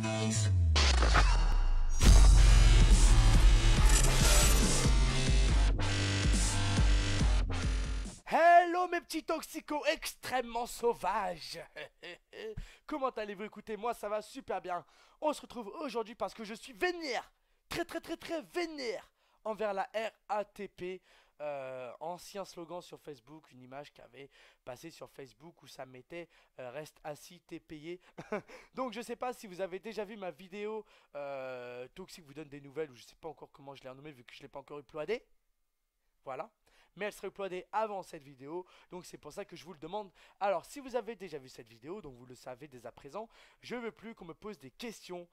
Hello mes petits toxicos extrêmement sauvages. Comment allez-vous? Écoutez, moi ça va super bien. On se retrouve aujourd'hui parce que je suis vénère, très vénère envers la RATP. Ancien slogan sur Facebook, une image qui avait passé sur Facebook où ça mettait reste assis, t'es payé. Donc je sais pas si vous avez déjà vu ma vidéo Toxic vous donne des nouvelles, ou je sais pas encore comment je l'ai renommée vu que je l'ai pas encore uploadé. Voilà. Mais elle sera uploadée avant cette vidéo, donc c'est pour ça que je vous le demande. Alors, si vous avez déjà vu cette vidéo, donc vous le savez dès à présent, je veux plus qu'on me pose des questions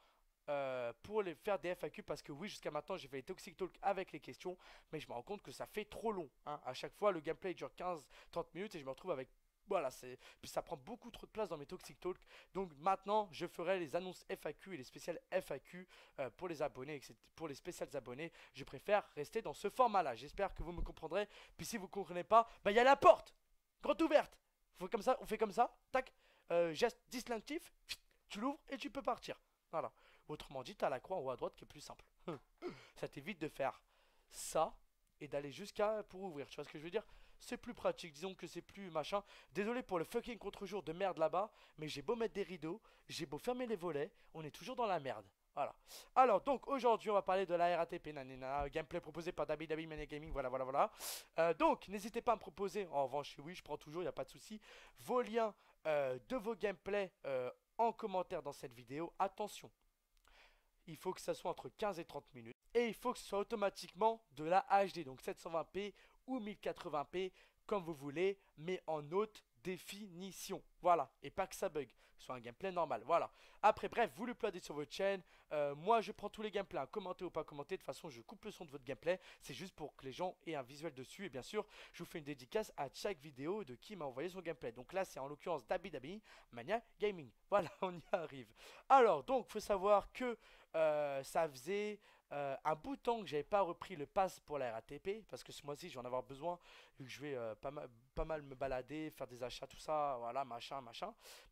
pour les faire des FAQ, parce que oui, jusqu'à maintenant, j'ai fait les Toxic Talk avec les questions, mais je me rends compte que ça fait trop long, hein. À chaque fois, le gameplay dure 15-30 minutes et je me retrouve avec... Voilà, puis ça prend beaucoup trop de place dans mes Toxic Talk. Donc maintenant, je ferai les annonces FAQ et les spéciales FAQ pour les abonnés, etc. Pour les spéciales abonnés, je préfère rester dans ce format-là. J'espère que vous me comprendrez. Puis si vous ne comprenez pas, bah il y a la porte, grande ouverte. On fait comme ça, tac, geste distinctif, tu l'ouvres et tu peux partir. Voilà. Autrement dit, tu as la croix en haut à droite qui est plus simple. Ça t'évite de faire ça et d'aller jusqu'à pour ouvrir. Tu vois ce que je veux dire? C'est plus pratique, disons que c'est plus machin. Désolé pour le fucking contre-jour de merde là-bas, mais j'ai beau mettre des rideaux, j'ai beau fermer les volets, on est toujours dans la merde. Voilà. Alors, donc aujourd'hui, on va parler de la RATP, nanana, gameplay proposé par Dabi Mania Gaming, voilà. Donc, n'hésitez pas à me proposer, en revanche, oui, je prends toujours, il n'y a pas de souci, vos liens de vos gameplays en commentaire dans cette vidéo. Attention, il faut que ça soit entre 15 et 30 minutes. Et il faut que ce soit automatiquement de la HD, donc 720p ou 1080p, comme vous voulez, mais en haute définition. Voilà, et pas que ça bug, soit un gameplay normal. Voilà. Après, bref, vous le uploadez sur votre chaîne. Moi, je prends tous les gameplays, hein, commenter ou pas commenter. De toute façon, je coupe le son de votre gameplay. C'est juste pour que les gens aient un visuel dessus. Et bien sûr, je vous fais une dédicace à chaque vidéo de qui m'a envoyé son gameplay. Donc là, c'est en l'occurrence Dabi Mania Gaming. Voilà, on y arrive. Alors, donc, il faut savoir que ça faisait un bout de temps que j'avais pas repris le pass pour la RATP, parce que ce mois-ci je vais en avoir besoin vu que je vais pas mal me balader, faire des achats, tout ça, voilà, machin.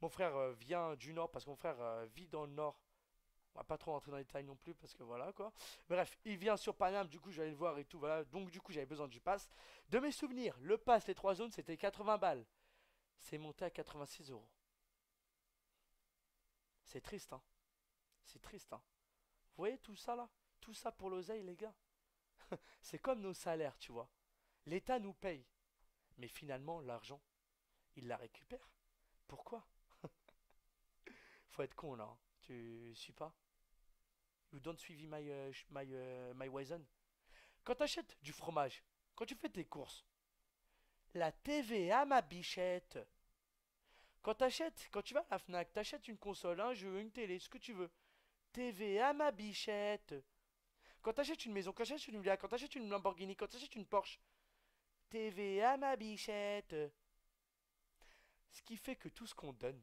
Mon frère vient du nord parce que mon frère vit dans le nord. On va pas trop rentrer dans les détails non plus parce que voilà quoi. Bref, il vient sur Paname, du coup je vais aller le voir et tout, voilà. Donc du coup j'avais besoin du pass. De mes souvenirs, le pass, les 3 zones, c'était 80 balles. C'est monté à 86 euros. C'est triste, hein. C'est triste, hein. Vous voyez tout ça là? Tout ça pour l'oseille, les gars. C'est comme nos salaires, tu vois. L'État nous paye. Mais finalement, l'argent, il la récupère. Pourquoi? Faut être con là, hein. Tu suis pas? You don't suivi my reason. Quand t'achètes du fromage, quand tu fais tes courses, la TVA, ma bichette. Quand tu vas à la Fnac, t'achètes une console, un jeu, une télé, ce que tu veux. TVA, ma bichette. Quand t'achètes une maison, quand t'achètes une villa, quand t'achètes une Lamborghini, quand t'achètes une Porsche, TVA, ma bichette. Ce qui fait que tout ce qu'on donne,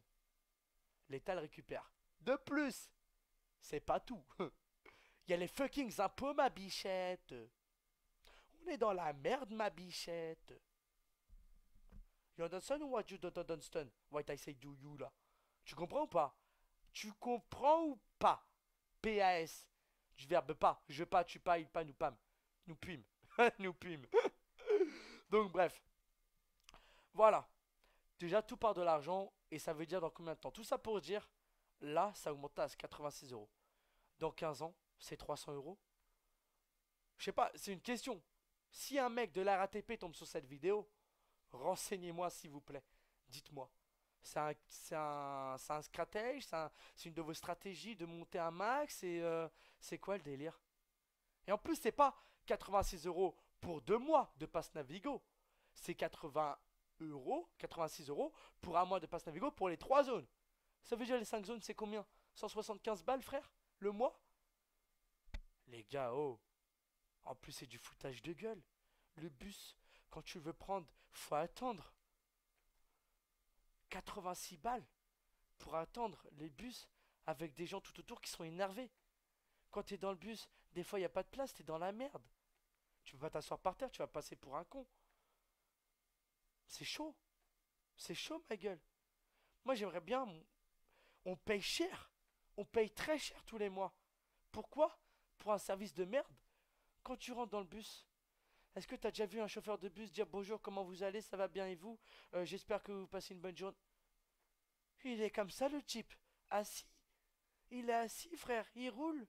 l'État le récupère. De plus, c'est pas tout. Il y a les fucking impôts, ma bichette. On est dans la merde, ma bichette. You understand or what you don't understand? What I say do you là? Tu comprends ou pas? Tu comprends ou pas? PAS. Du verbe pas. Je pas, tu pas, il pas, nous pam. Nous pim. Nous pim. Donc bref. Voilà. Déjà, tout part de l'argent et ça veut dire dans combien de temps? Tout ça pour dire, là, ça augmente à 86 euros. Dans 15 ans, c'est 300 euros. Je sais pas, c'est une question. Si un mec de la RATP tombe sur cette vidéo, renseignez-moi s'il vous plaît. Dites-moi. C'est un stratège, c'est une de vos stratégies de monter un max et c'est quoi le délire? Et en plus, c'est pas 86 euros pour 2 mois de passe Navigo. C'est 80 euros, 86 euros pour un mois de passe Navigo pour les 3 zones. Ça veut dire les 5 zones, c'est combien? 175 balles, frère? Le mois? Les gars, oh. En plus, c'est du foutage de gueule. Le bus, quand tu veux prendre, faut attendre. 86 balles pour attendre les bus avec des gens tout autour qui sont énervés. Quand t'es dans le bus, des fois, il n'y a pas de place, t'es dans la merde. Tu peux pas t'asseoir par terre, tu vas passer pour un con. C'est chaud. C'est chaud, ma gueule. Moi, j'aimerais bien. On paye cher. On paye très cher tous les mois. Pourquoi? Pour un service de merde. Quand tu rentres dans le bus, est-ce que t'as déjà vu un chauffeur de bus dire bonjour, comment vous allez, ça va bien et vous? J'espère que vous passez une bonne journée. Il est comme ça le type. Assis. Il est assis, frère, il roule.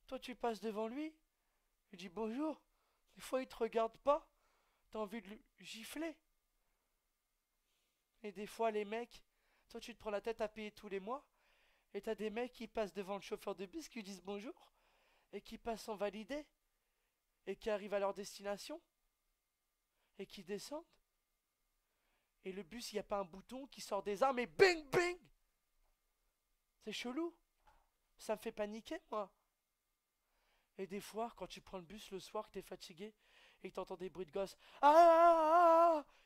Toi, tu passes devant lui, il dit bonjour. Des fois, il te regarde pas. T'as envie de lui gifler. Et des fois, les mecs, toi, tu te prends la tête à payer tous les mois. Et t'as des mecs qui passent devant le chauffeur de bus qui disent bonjour. Et qui passent sans valider. Et qui arrivent à leur destination. Et qui descendent. Et le bus, il n'y a pas un bouton qui sort des armes et bing bing. C'est chelou. Ça me fait paniquer, moi. Et des fois, quand tu prends le bus le soir, que t'es fatigué, et que t'entends des bruits de gosses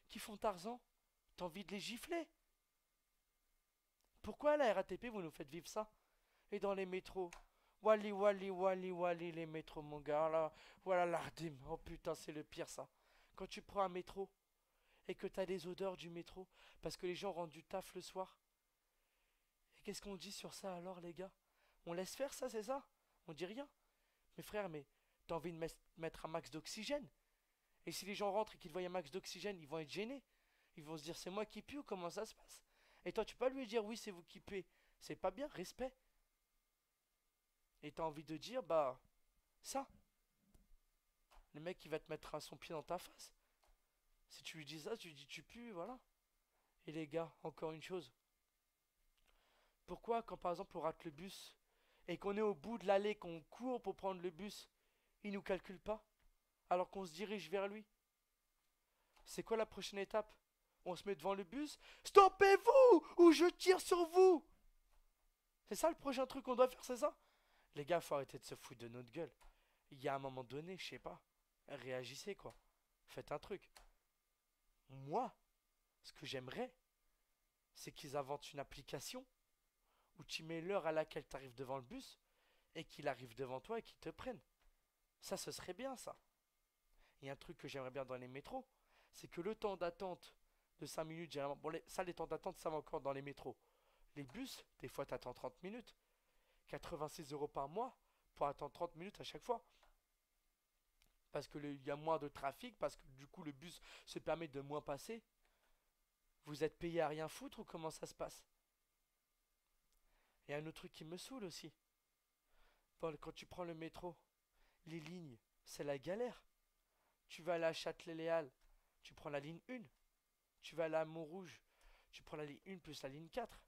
qui font Tarzan, t'as envie de les gifler. Pourquoi à la RATP vous nous faites vivre ça? Et dans les métros, Wally, Wally, Wally, Wally, les métros, mon gars, là, voilà l'ardim. Oh putain, c'est le pire ça. Quand tu prends un métro et que t'as les odeurs du métro, parce que les gens rentrent du taf le soir. Et qu'est-ce qu'on dit sur ça alors, les gars? On laisse faire ça, c'est ça? On dit rien. Mais frère, mais t'as envie de mettre un max d'oxygène? Et si les gens rentrent et qu'ils voient un max d'oxygène, ils vont être gênés. Ils vont se dire c'est moi qui pue ou comment ça se passe? Et toi, tu peux pas lui dire oui, c'est vous qui puez. C'est pas bien, respect. Et t'as envie de dire bah ça. Le mec qui va te mettre son pied dans ta face. Si tu lui dis ça, tu lui dis tu pues, voilà. Et les gars, encore une chose. Pourquoi quand par exemple on rate le bus et qu'on est au bout de l'allée, qu'on court pour prendre le bus, il nous calcule pas alors qu'on se dirige vers lui? C'est quoi la prochaine étape? On se met devant le bus. Stoppez-vous ou je tire sur vous. C'est ça le prochain truc qu'on doit faire, c'est ça? Les gars, faut arrêter de se foutre de notre gueule. Il y a un moment donné, je sais pas. Réagissez quoi. Faites un truc. Moi, ce que j'aimerais, c'est qu'ils inventent une application où tu mets l'heure à laquelle tu arrives devant le bus et qu'il arrive devant toi et qu'il te prenne. Ça, ce serait bien ça. Et un truc que j'aimerais bien dans les métros, c'est que le temps d'attente de 5 minutes, généralement, bon, ça, les temps d'attente, ça va encore dans les métros. Les bus, des fois, t'attends 30 minutes. 86 € par mois pour attendre 30 minutes à chaque fois. Parce qu'il y a moins de trafic, parce que du coup, le bus se permet de moins passer. Vous êtes payé à rien foutre ou comment ça se passe? Et un autre truc qui me saoule aussi. Bon, quand tu prends le métro, les lignes, c'est la galère. Tu vas aller à Châtelet-Léal, tu prends la ligne 1. Tu vas aller à Montrouge, tu prends la ligne 1 plus la ligne 4.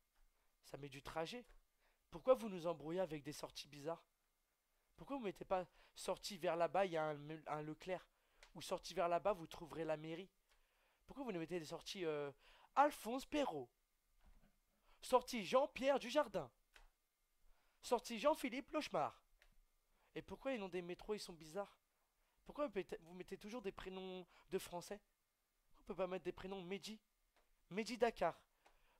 Ça met du trajet. Pourquoi vous nous embrouillez avec des sorties bizarres? Pourquoi vous ne mettez pas sortie vers là-bas, il y a un Leclerc? Ou sortie vers là-bas, vous trouverez la mairie? Pourquoi vous ne mettez des sorties Alphonse Perrault, sortie Jean-Pierre Dujardin, sortie Jean-Philippe Lochemar? Et pourquoi les noms des métros ils sont bizarres? Pourquoi vous mettez toujours des prénoms de français? On peut pas mettre des prénoms Mehdi? Mehdi Dakar.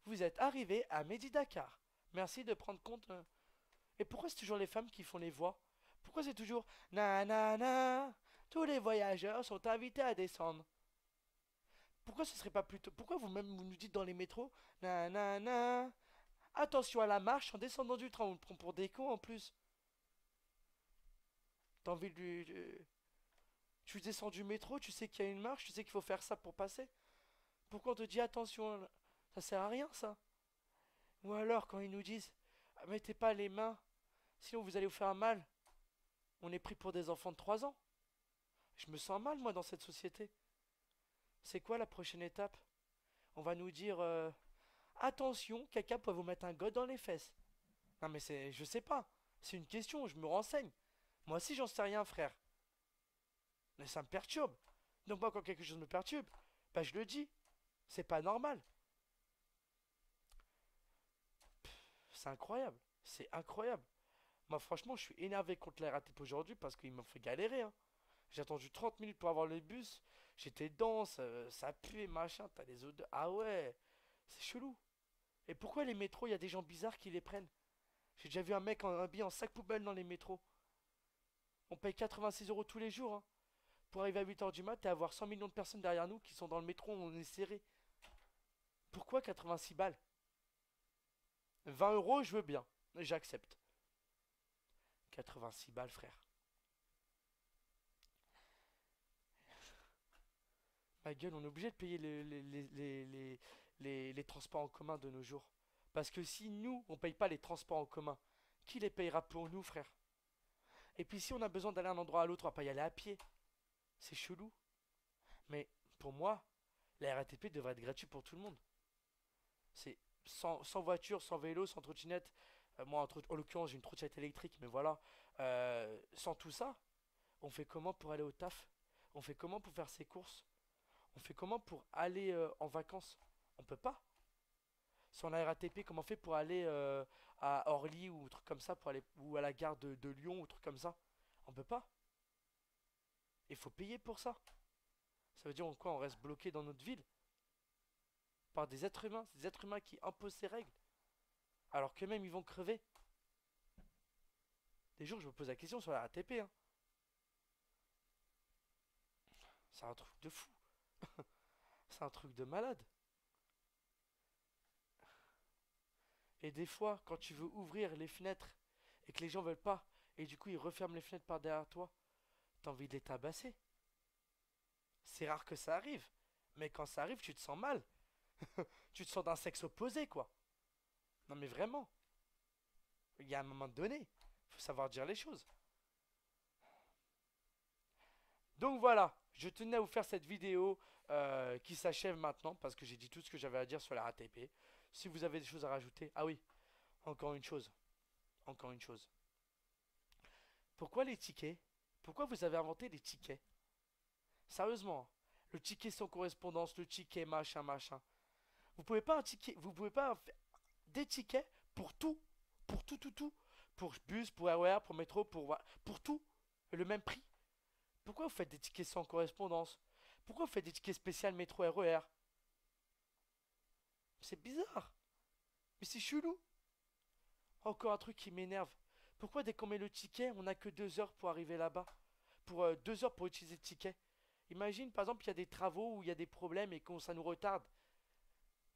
Vous êtes arrivé à Mehdi Dakar. Merci de prendre compte. Et pourquoi c'est toujours les femmes qui font les voix? Pourquoi c'est toujours na na na? Tous les voyageurs sont invités à descendre. Pourquoi ce serait pas plutôt. Pourquoi vous-même vous nous dites dans les métros na na na? Attention à la marche en descendant du train, on me prend pour des cons en plus. T'as envie de Tu descends du métro, tu sais qu'il y a une marche, tu sais qu'il faut faire ça pour passer. Pourquoi on te dit attention? Ça sert à rien ça. Ou alors quand ils nous disent mettez pas les mains, sinon vous allez vous faire mal. On est pris pour des enfants de 3 ans. Je me sens mal moi dans cette société. C'est quoi la prochaine étape? On va nous dire attention, quelqu'un peut vous mettre un god dans les fesses. Non mais c'est. Je sais pas. C'est une question, je me renseigne. Moi aussi j'en sais rien frère. Mais ça me perturbe. Donc moi quand quelque chose me perturbe, bah je le dis. C'est pas normal. C'est incroyable. C'est incroyable. Moi franchement je suis énervé contre la RATP aujourd'hui parce qu'ils m'ont fait galérer, hein. J'ai attendu 30 minutes pour avoir le bus. J'étais dense, ça puait, machin, t'as les odeurs. Ah ouais, c'est chelou. Et pourquoi les métros, il y a des gens bizarres qui les prennent? J'ai déjà vu un mec habillé en sac poubelle dans les métros. On paye 86 € tous les jours, hein, pour arriver à 8 h du mat et avoir 100 millions de personnes derrière nous qui sont dans le métro, on est serré. Pourquoi 86 balles? 20 euros, je veux bien. J'accepte. 86 balles, frère. Ma gueule, on est obligé de payer les transports en commun de nos jours. Parce que si nous, on paye pas les transports en commun, qui les payera pour nous, frère? Et puis si on a besoin d'aller d'un endroit à l'autre, on va pas y aller à pied. C'est chelou. Mais pour moi, la RATP devrait être gratuite pour tout le monde. C'est sans voiture, sans vélo, sans trottinette. Moi, en l'occurrence, j'ai une trottinette électrique, mais voilà. Sans tout ça, on fait comment pour aller au taf? On fait comment pour faire ses courses? On fait comment pour aller en vacances? On peut pas. Sans la RATP, comment on fait pour aller à Orly ou truc comme ça, pour aller ou à la gare de Lyon ou truc comme ça? On peut pas. Il faut payer pour ça. Ça veut dire quoi? On reste bloqué dans notre ville par des êtres humains qui imposent ces règles, alors qu'eux-mêmes ils vont crever. Des jours, je me pose la question sur la RATP, hein. C'est un truc de fou. C'est un truc de malade. Et des fois, quand tu veux ouvrir les fenêtres et que les gens veulent pas, et du coup ils referment les fenêtres par derrière toi, t'as envie de les tabasser. C'est rare que ça arrive. Mais quand ça arrive, tu te sens mal. Tu te sens d'un sexe opposé, quoi. Non mais vraiment. Il y a un moment donné. Faut savoir dire les choses. Donc voilà. Je tenais à vous faire cette vidéo qui s'achève maintenant parce que j'ai dit tout ce que j'avais à dire sur la RATP. Si vous avez des choses à rajouter. Ah oui, encore une chose. Encore une chose. Pourquoi les tickets? Pourquoi vous avez inventé les tickets? Sérieusement, hein. Le ticket sans correspondance, le ticket machin machin. Vous pouvez pas un ticket, vous pouvez pas faire des tickets pour tout, tout, tout, pour bus, pour RER, pour métro, pour tout, le même prix. Pourquoi vous faites des tickets sans correspondance? Pourquoi vous faites des tickets spéciaux métro RER? C'est bizarre, mais c'est chelou. Encore un truc qui m'énerve. Pourquoi dès qu'on met le ticket, on n'a que 2 heures pour arriver là-bas? Pour 2 heures pour utiliser le ticket. Imagine par exemple il y a des travaux ou il y a des problèmes et que ça nous retarde.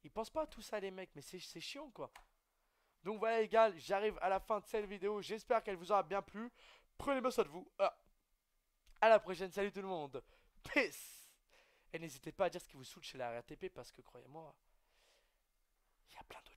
Ils pensent pas à tout ça les mecs, mais c'est chiant quoi. Donc voilà les gars, j'arrive à la fin de cette vidéo. J'espère qu'elle vous aura bien plu. Prenez bien soin de vous. À la prochaine, salut tout le monde. Peace. Et n'hésitez pas à dire ce qui vous saoule chez la RATP parce que croyez-moi, il y a plein de